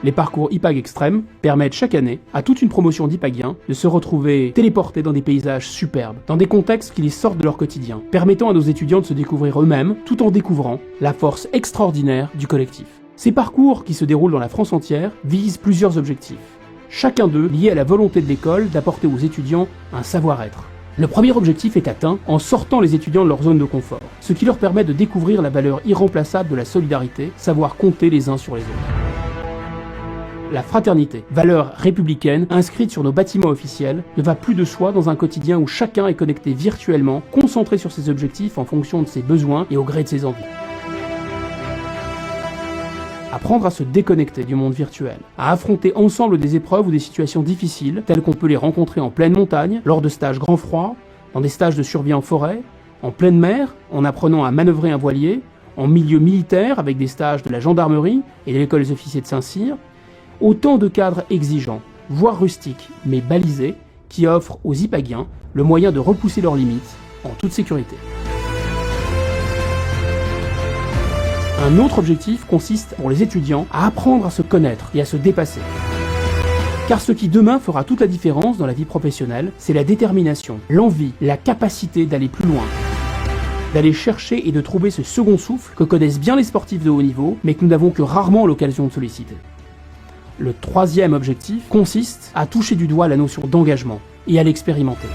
Les parcours IPAG Extrême permettent chaque année à toute une promotion d'IPAGiens de se retrouver téléportés dans des paysages superbes, dans des contextes qui les sortent de leur quotidien, permettant à nos étudiants de se découvrir eux-mêmes tout en découvrant la force extraordinaire du collectif. Ces parcours, qui se déroulent dans la France entière, visent plusieurs objectifs. Chacun d'eux lié à la volonté de l'école d'apporter aux étudiants un savoir-être. Le premier objectif est atteint en sortant les étudiants de leur zone de confort, ce qui leur permet de découvrir la valeur irremplaçable de la solidarité, savoir compter les uns sur les autres. La fraternité, valeur républicaine inscrite sur nos bâtiments officiels, ne va plus de soi dans un quotidien où chacun est connecté virtuellement, concentré sur ses objectifs en fonction de ses besoins et au gré de ses envies. Apprendre à se déconnecter du monde virtuel, à affronter ensemble des épreuves ou des situations difficiles, telles qu'on peut les rencontrer en pleine montagne, lors de stages grand froid, dans des stages de survie en forêt, en pleine mer, en apprenant à manœuvrer un voilier, en milieu militaire avec des stages de la gendarmerie et de l'école des officiers de Saint-Cyr, autant de cadres exigeants, voire rustiques, mais balisés, qui offrent aux IPAGiens le moyen de repousser leurs limites en toute sécurité. Un autre objectif consiste pour les étudiants à apprendre à se connaître et à se dépasser. Car ce qui demain fera toute la différence dans la vie professionnelle, c'est la détermination, l'envie, la capacité d'aller plus loin. D'aller chercher et de trouver ce second souffle que connaissent bien les sportifs de haut niveau, mais que nous n'avons que rarement l'occasion de solliciter. Le troisième objectif consiste à toucher du doigt la notion d'engagement et à l'expérimenter.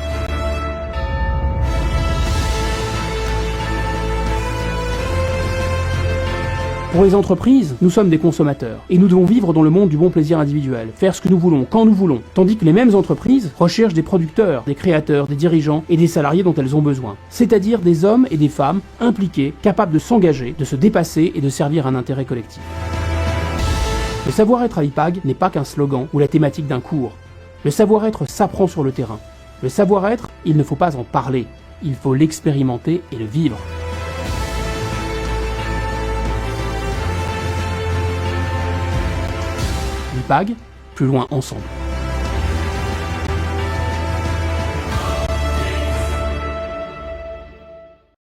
Pour les entreprises, nous sommes des consommateurs et nous devons vivre dans le monde du bon plaisir individuel, faire ce que nous voulons, quand nous voulons, tandis que les mêmes entreprises recherchent des producteurs, des créateurs, des dirigeants et des salariés dont elles ont besoin, c'est-à-dire des hommes et des femmes impliqués, capables de s'engager, de se dépasser et de servir un intérêt collectif. Le savoir-être à l'IPAG n'est pas qu'un slogan ou la thématique d'un cours. Le savoir-être s'apprend sur le terrain. Le savoir-être, il ne faut pas en parler, il faut l'expérimenter et le vivre. l'IPAG, plus loin ensemble.